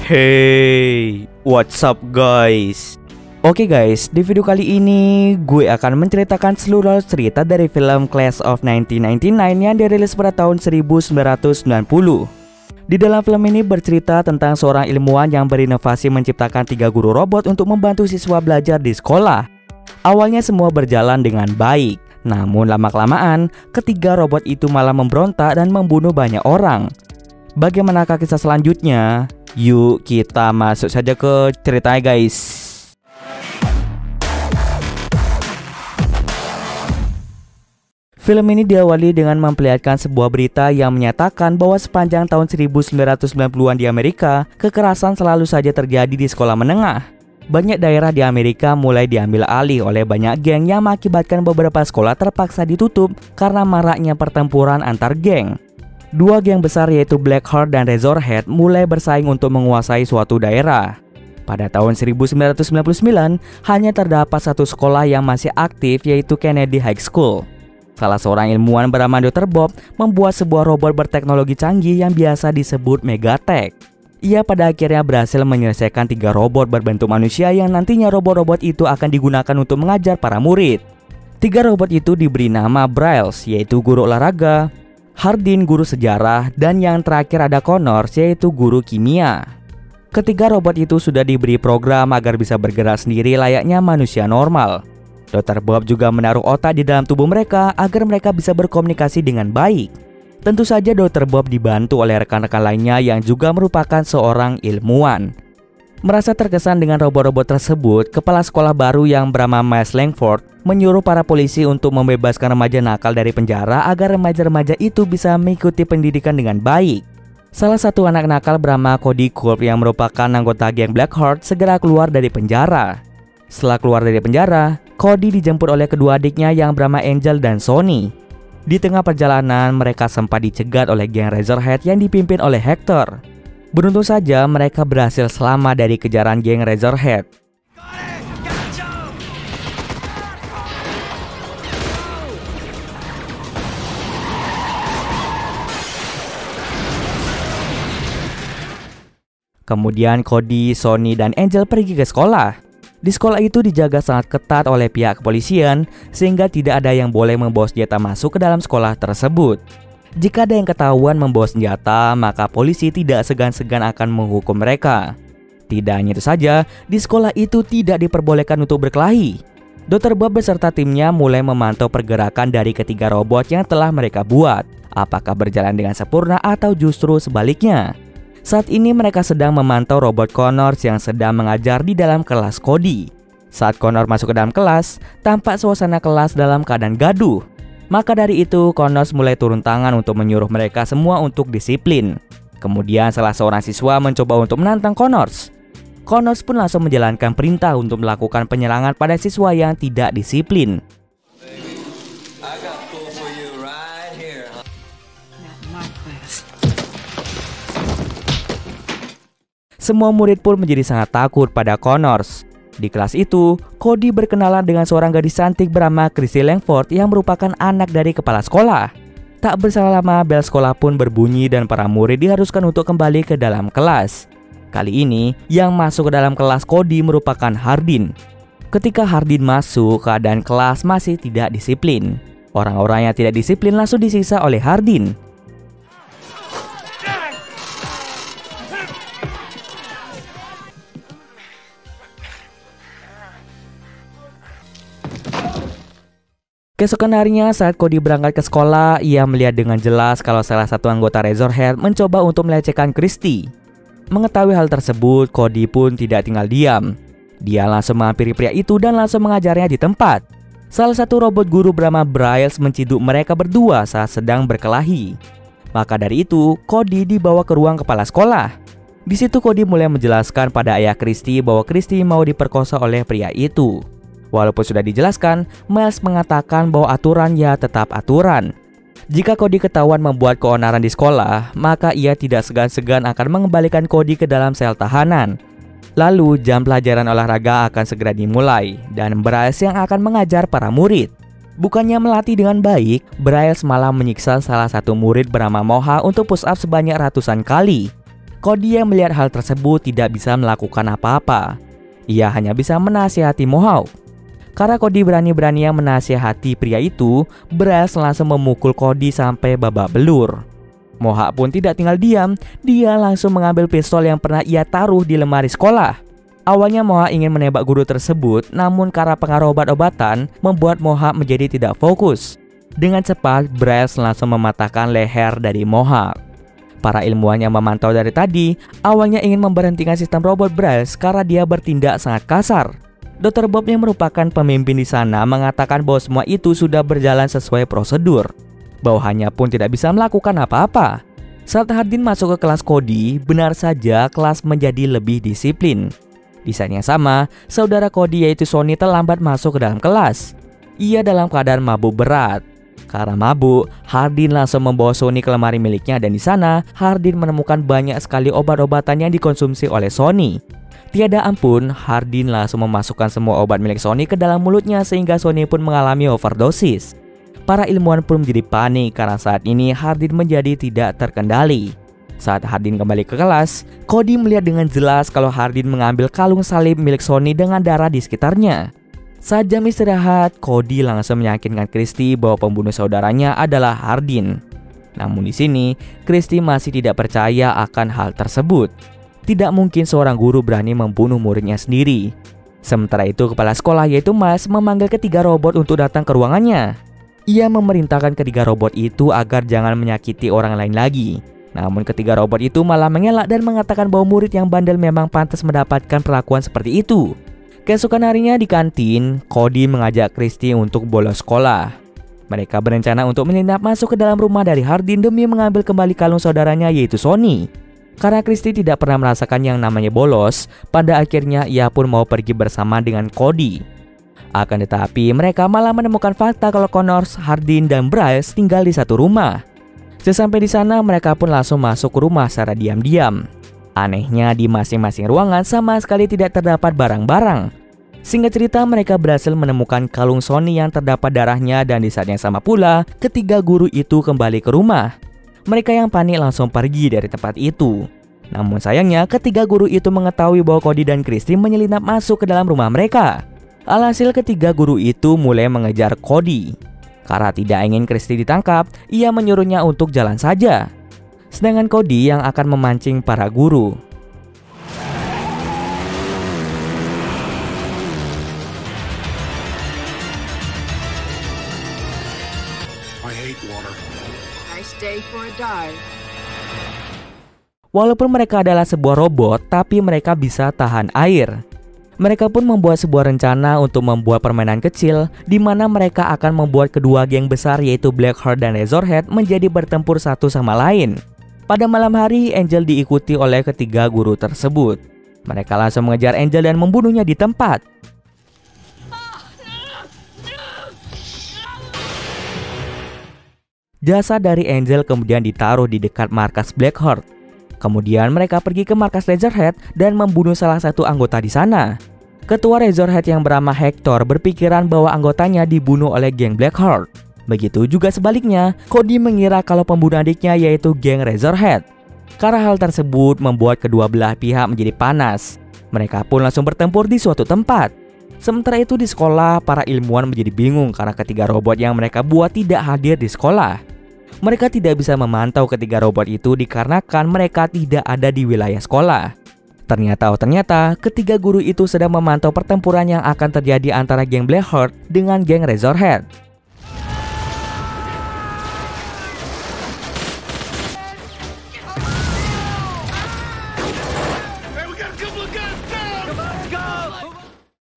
Hey, what's up guys? Oke guys, di video kali ini gue akan menceritakan seluruh cerita dari film Class of 1999 yang dirilis pada tahun 1990. Di dalam film ini bercerita tentang seorang ilmuwan yang berinovasi menciptakan 3 guru robot untuk membantu siswa belajar di sekolah. Awalnya semua berjalan dengan baik, namun lama-kelamaan ketiga robot itu malah memberontak dan membunuh banyak orang. Bagaimanakah kisah selanjutnya? Yuk kita masuk saja ke ceritanya guys. Film ini diawali dengan memperlihatkan sebuah berita yang menyatakan bahwa sepanjang tahun 1990-an di Amerika, kekerasan selalu saja terjadi di sekolah menengah. Banyak daerah di Amerika mulai diambil alih oleh banyak geng yang mengakibatkan beberapa sekolah terpaksa ditutup karena maraknya pertempuran antar geng. Dua geng besar yaitu Blackheart dan Razorhead mulai bersaing untuk menguasai suatu daerah. Pada tahun 1999, hanya terdapat satu sekolah yang masih aktif yaitu Kennedy High School. Salah seorang ilmuwan bernama Dr. Bob membuat sebuah robot berteknologi canggih yang biasa disebut Megatech. Ia pada akhirnya berhasil menyelesaikan 3 robot berbentuk manusia yang nantinya robot-robot itu akan digunakan untuk mengajar para murid. 3 robot itu diberi nama Bryles, yaitu guru olahraga, Hardin guru sejarah, dan yang terakhir ada Connors yaitu guru kimia. Ketiga robot itu sudah diberi program agar bisa bergerak sendiri layaknya manusia normal. Dr. Bob juga menaruh otak di dalam tubuh mereka agar mereka bisa berkomunikasi dengan baik. Tentu saja Dr. Bob dibantu oleh rekan-rekan lainnya yang juga merupakan seorang ilmuwan. Merasa terkesan dengan robot-robot tersebut, kepala sekolah baru yang bernama Miles Langford menyuruh para polisi untuk membebaskan remaja nakal dari penjara agar remaja-remaja itu bisa mengikuti pendidikan dengan baik. Salah satu anak nakal bernama Cody Culp yang merupakan anggota geng Blackheart segera keluar dari penjara. Setelah keluar dari penjara, Cody dijemput oleh kedua adiknya yang bernama Angel dan Sonny. Di tengah perjalanan, mereka sempat dicegat oleh geng Razorhead yang dipimpin oleh Hector. Beruntung saja mereka berhasil selamat dari kejaran geng Razorhead. Kemudian Cody, Sonny, dan Angel pergi ke sekolah. Di sekolah itu dijaga sangat ketat oleh pihak kepolisian sehingga tidak ada yang boleh membawa senjata masuk ke dalam sekolah tersebut. Jika ada yang ketahuan membawa senjata, maka polisi tidak segan-segan akan menghukum mereka. Tidak hanya itu saja, di sekolah itu tidak diperbolehkan untuk berkelahi. Dr. Bob beserta timnya mulai memantau pergerakan dari ketiga robot yang telah mereka buat. Apakah berjalan dengan sempurna atau justru sebaliknya? Saat ini mereka sedang memantau robot Connors yang sedang mengajar di dalam kelas Cody. Saat Connors masuk ke dalam kelas, tampak suasana kelas dalam keadaan gaduh. Maka dari itu, Connors mulai turun tangan untuk menyuruh mereka semua untuk disiplin. Kemudian salah seorang siswa mencoba untuk menantang Connors. Connors pun langsung menjalankan perintah untuk melakukan penyerangan pada siswa yang tidak disiplin. Semua murid pun menjadi sangat takut pada Connors. Di kelas itu, Cody berkenalan dengan seorang gadis cantik bernama Christy Langford yang merupakan anak dari kepala sekolah. Tak berselang lama, bel sekolah pun berbunyi dan para murid diharuskan untuk kembali ke dalam kelas. Kali ini, yang masuk ke dalam kelas Cody merupakan Hardin. Ketika Hardin masuk, keadaan kelas masih tidak disiplin. Orang-orang yang tidak disiplin langsung disiksa oleh Hardin. Keesokan harinya saat Cody berangkat ke sekolah, ia melihat dengan jelas kalau salah satu anggota Razorhead mencoba untuk melecehkan Christy. Mengetahui hal tersebut, Cody pun tidak tinggal diam. Dia langsung menghampiri pria itu dan langsung mengajarnya di tempat. Salah satu robot guru bernama Bryles menciduk mereka berdua saat sedang berkelahi. Maka dari itu, Cody dibawa ke ruang kepala sekolah. Di situ Cody mulai menjelaskan pada ayah Christy bahwa Christy mau diperkosa oleh pria itu. Walaupun sudah dijelaskan, Miles mengatakan bahwa aturan ya tetap aturan. Jika Cody ketahuan membuat keonaran di sekolah, maka ia tidak segan-segan akan mengembalikan Cody ke dalam sel tahanan. Lalu jam pelajaran olahraga akan segera dimulai dan Bryles yang akan mengajar para murid. Bukannya melatih dengan baik, Bryles malah menyiksa salah satu murid bernama Moha untuk push up sebanyak ratusan kali. Cody yang melihat hal tersebut tidak bisa melakukan apa-apa. Ia hanya bisa menasihati Mohawk. Karena Cody berani-beraninya menasihati pria itu, Bryce langsung memukul Cody sampai babak belur. Mohawk pun tidak tinggal diam, dia langsung mengambil pistol yang pernah ia taruh di lemari sekolah. Awalnya Mohawk ingin menembak guru tersebut, namun karena pengaruh obat-obatan membuat Mohawk menjadi tidak fokus. Dengan cepat, Bryce langsung mematahkan leher dari Mohawk. Para ilmuwan yang memantau dari tadi awalnya ingin memberhentikan sistem robot Bryce karena dia bertindak sangat kasar. Dr. Bob yang merupakan pemimpin di sana mengatakan bahwa semua itu sudah berjalan sesuai prosedur. Bawahannya pun tidak bisa melakukan apa-apa. Saat Hardin masuk ke kelas Cody, benar saja kelas menjadi lebih disiplin. Di saat yang sama, saudara Cody yaitu Sonny terlambat masuk ke dalam kelas. Ia dalam keadaan mabuk berat. Karena mabuk, Hardin langsung membawa Sonny ke lemari miliknya dan di sana Hardin menemukan banyak sekali obat-obatan yang dikonsumsi oleh Sonny. Tiada ampun, Hardin langsung memasukkan semua obat milik Sonny ke dalam mulutnya sehingga Sonny pun mengalami overdosis. Para ilmuwan pun menjadi panik karena saat ini Hardin menjadi tidak terkendali. Saat Hardin kembali ke kelas, Cody melihat dengan jelas kalau Hardin mengambil kalung salib milik Sonny dengan darah di sekitarnya. Saat jam istirahat, Cody langsung meyakinkan Christy bahwa pembunuh saudaranya adalah Hardin. Namun di sini, Christy masih tidak percaya akan hal tersebut. Tidak mungkin seorang guru berani membunuh muridnya sendiri. Sementara itu, kepala sekolah yaitu Miles memanggil ketiga robot untuk datang ke ruangannya. Ia memerintahkan ketiga robot itu agar jangan menyakiti orang lain lagi. Namun ketiga robot itu malah mengelak dan mengatakan bahwa murid yang bandel memang pantas mendapatkan perlakuan seperti itu. Keesokan harinya di kantin, Cody mengajak Christy untuk bolos sekolah. Mereka berencana untuk menyelinap masuk ke dalam rumah dari Hardin demi mengambil kembali kalung saudaranya yaitu Sonny. Karena Christy tidak pernah merasakan yang namanya bolos, pada akhirnya ia pun mau pergi bersama dengan Cody. Akan tetapi mereka malah menemukan fakta kalau Connors, Hardin, dan Bryce tinggal di satu rumah. Sesampai di sana mereka pun langsung masuk ke rumah secara diam-diam. Anehnya di masing-masing ruangan sama sekali tidak terdapat barang-barang. Singkat cerita mereka berhasil menemukan kalung Sonny yang terdapat darahnya dan di saat yang sama pula ketiga guru itu kembali ke rumah. Mereka yang panik langsung pergi dari tempat itu. Namun sayangnya ketiga guru itu mengetahui bahwa Cody dan Christy menyelinap masuk ke dalam rumah mereka. Alhasil ketiga guru itu mulai mengejar Cody. Karena tidak ingin Christy ditangkap, ia menyuruhnya untuk jalan saja. Sedangkan Cody yang akan memancing para guru. I hate water. I stay for a dive. Walaupun mereka adalah sebuah robot, tapi mereka bisa tahan air. Mereka pun membuat sebuah rencana untuk membuat permainan kecil di mana mereka akan membuat kedua geng besar yaitu Blackheart dan Razorhead menjadi bertempur satu sama lain. Pada malam hari, Angel diikuti oleh ketiga guru tersebut. Mereka langsung mengejar Angel dan membunuhnya di tempat. Jasad dari Angel kemudian ditaruh di dekat markas Blackheart. Kemudian mereka pergi ke markas Razorhead dan membunuh salah satu anggota di sana. Ketua Razorhead yang bernama Hector berpikiran bahwa anggotanya dibunuh oleh geng Blackheart. Begitu juga sebaliknya, Cody mengira kalau pembunuh adiknya yaitu geng Razorhead. Karena hal tersebut membuat kedua belah pihak menjadi panas. Mereka pun langsung bertempur di suatu tempat. Sementara itu di sekolah, para ilmuwan menjadi bingung karena ketiga robot yang mereka buat tidak hadir di sekolah. Mereka tidak bisa memantau ketiga robot itu dikarenakan mereka tidak ada di wilayah sekolah. Ternyata ketiga guru itu sedang memantau pertempuran yang akan terjadi antara geng Blackheart dengan geng Razorhead.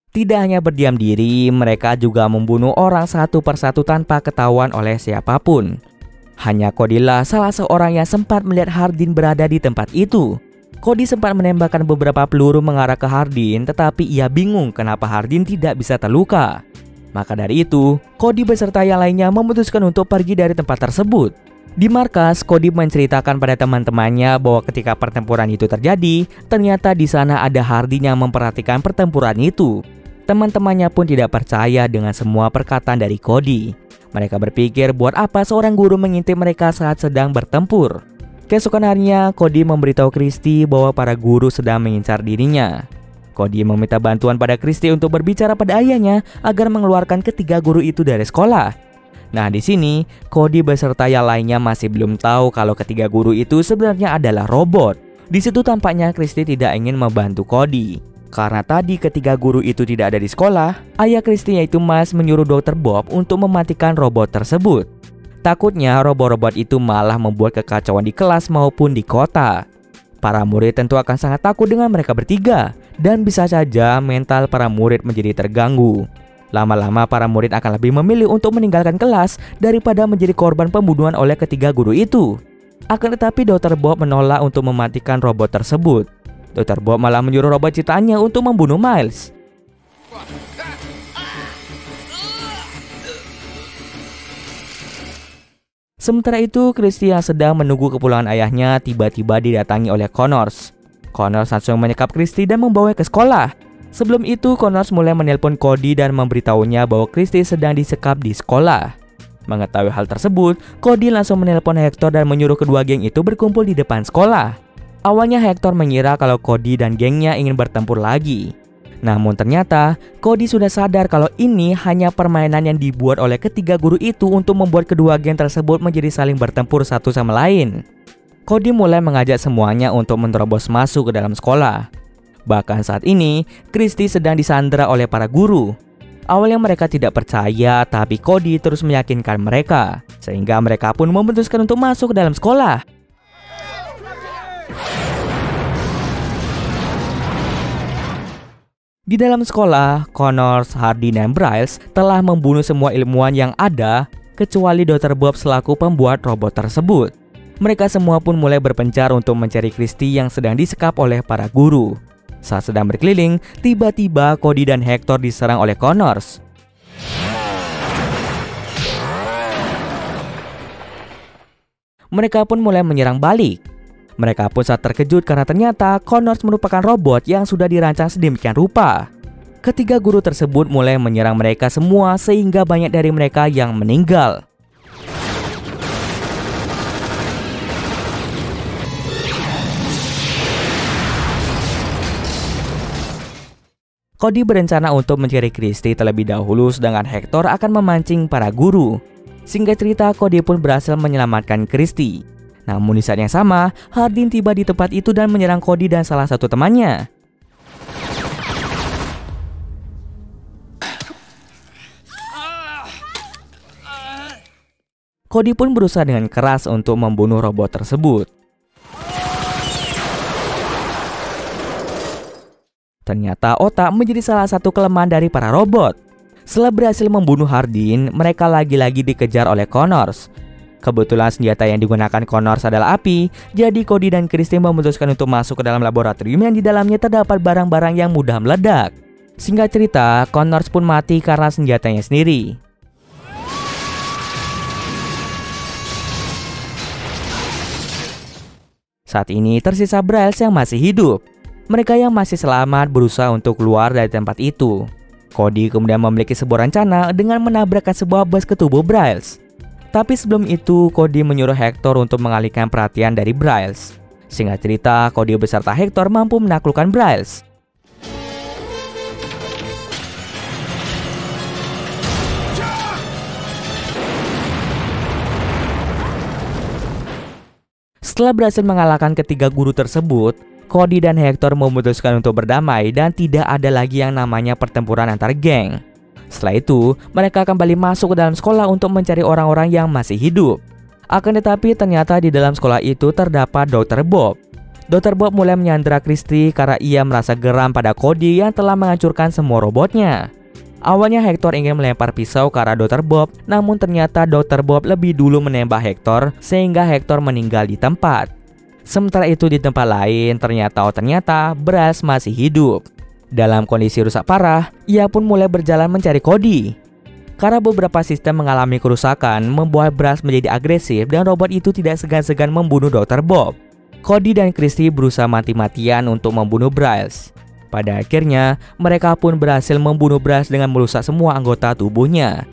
Tidak hanya berdiam diri, mereka juga membunuh orang satu persatu tanpa ketahuan oleh siapapun. Hanya Cody lah salah seorang yang sempat melihat Hardin berada di tempat itu. Cody sempat menembakkan beberapa peluru mengarah ke Hardin, tetapi ia bingung kenapa Hardin tidak bisa terluka. Maka dari itu, Cody beserta yang lainnya memutuskan untuk pergi dari tempat tersebut. Di markas, Cody menceritakan pada teman-temannya bahwa ketika pertempuran itu terjadi, ternyata di sana ada Hardin yang memperhatikan pertempuran itu. Teman-temannya pun tidak percaya dengan semua perkataan dari Cody. Mereka berpikir buat apa seorang guru mengintip mereka saat sedang bertempur. Keesokan harinya, Cody memberitahu Christy bahwa para guru sedang mengincar dirinya. Cody meminta bantuan pada Christy untuk berbicara pada ayahnya agar mengeluarkan ketiga guru itu dari sekolah. Nah, di sini Cody beserta yang lainnya masih belum tahu kalau ketiga guru itu sebenarnya adalah robot. Di situ tampaknya Christy tidak ingin membantu Cody. Karena tadi ketiga guru itu tidak ada di sekolah, ayah Christy yaitu Miles menyuruh Dr. Bob untuk mematikan robot tersebut. Takutnya robot-robot itu malah membuat kekacauan di kelas maupun di kota. Para murid tentu akan sangat takut dengan mereka bertiga, dan bisa saja mental para murid menjadi terganggu. Lama-lama para murid akan lebih memilih untuk meninggalkan kelas daripada menjadi korban pembunuhan oleh ketiga guru itu. Akan tetapi Dr. Bob menolak untuk mematikan robot tersebut. Dr. Bob malah menyuruh robot ciptaannya untuk membunuh Miles. Sementara itu, Christy yang sedang menunggu kepulangan ayahnya tiba-tiba didatangi oleh Connors. Connors langsung menyekap Christy dan membawanya ke sekolah. Sebelum itu, Connors mulai menelpon Cody dan memberitahunya bahwa Christy sedang disekap di sekolah. Mengetahui hal tersebut, Cody langsung menelpon Hector dan menyuruh kedua geng itu berkumpul di depan sekolah. Awalnya Hector mengira kalau Cody dan gengnya ingin bertempur lagi. Namun ternyata Cody sudah sadar kalau ini hanya permainan yang dibuat oleh ketiga guru itu untuk membuat kedua geng tersebut menjadi saling bertempur satu sama lain. Cody mulai mengajak semuanya untuk menerobos masuk ke dalam sekolah. Bahkan saat ini, Christy sedang disandera oleh para guru. Awalnya mereka tidak percaya, tapi Cody terus meyakinkan mereka, sehingga mereka pun memutuskan untuk masuk ke dalam sekolah. Di dalam sekolah, Connors, Hardin, dan Bryce telah membunuh semua ilmuwan yang ada kecuali Dr. Bob selaku pembuat robot tersebut. Mereka semua pun mulai berpencar untuk mencari Christy yang sedang disekap oleh para guru. Saat sedang berkeliling, tiba-tiba Cody dan Hector diserang oleh Connors. Mereka pun mulai menyerang balik. Mereka pun sangat terkejut karena ternyata Connors merupakan robot yang sudah dirancang sedemikian rupa. Ketiga guru tersebut mulai menyerang mereka semua sehingga banyak dari mereka yang meninggal. Cody berencana untuk mencari Christy terlebih dahulu, sedangkan Hector akan memancing para guru. Singkat cerita, Cody pun berhasil menyelamatkan Christy. Namun di saat yang sama, Hardin tiba di tempat itu dan menyerang Cody dan salah satu temannya. Cody pun berusaha dengan keras untuk membunuh robot tersebut. Ternyata otak menjadi salah satu kelemahan dari para robot. Setelah berhasil membunuh Hardin, mereka lagi-lagi dikejar oleh Connors. Kebetulan senjata yang digunakan Connors adalah api, jadi Cody dan Christy memutuskan untuk masuk ke dalam laboratorium yang di dalamnya terdapat barang-barang yang mudah meledak. Singkat cerita, Connors pun mati karena senjatanya sendiri. Saat ini tersisa Bryce yang masih hidup. Mereka yang masih selamat berusaha untuk keluar dari tempat itu. Cody kemudian memiliki sebuah rencana dengan menabrakkan sebuah bus ke tubuh Bryce. Tapi sebelum itu, Cody menyuruh Hector untuk mengalihkan perhatian dari Bryce. Singkat cerita, Cody beserta Hector mampu menaklukkan Bryce. Setelah berhasil mengalahkan ketiga guru tersebut, Cody dan Hector memutuskan untuk berdamai dan tidak ada lagi yang namanya pertempuran antar geng. Setelah itu, mereka kembali masuk ke dalam sekolah untuk mencari orang-orang yang masih hidup. Akan tetapi ternyata di dalam sekolah itu terdapat Dr. Bob. Dr. Bob mulai menyandera Christy karena ia merasa geram pada Cody yang telah menghancurkan semua robotnya. Awalnya Hector ingin melempar pisau ke arah Dr. Bob, namun ternyata Dr. Bob lebih dulu menembak Hector sehingga Hector meninggal di tempat. Sementara itu di tempat lain, ternyata Bryce masih hidup. Dalam kondisi rusak parah, ia pun mulai berjalan mencari Cody. Karena beberapa sistem mengalami kerusakan, membuat Bryce menjadi agresif dan robot itu tidak segan-segan membunuh Dr. Bob. Cody dan Christy berusaha mati-matian untuk membunuh Bryce. Pada akhirnya, mereka pun berhasil membunuh Bryce dengan merusak semua anggota tubuhnya.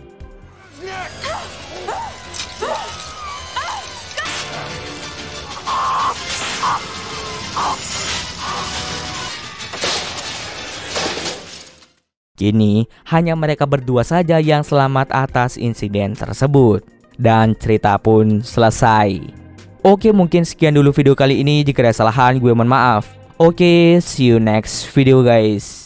Kini, hanya mereka berdua saja yang selamat atas insiden tersebut. Dan cerita pun selesai. Oke, mungkin sekian dulu video kali ini. Jika ada kesalahan, gue mohon maaf. Oke, see you next video guys.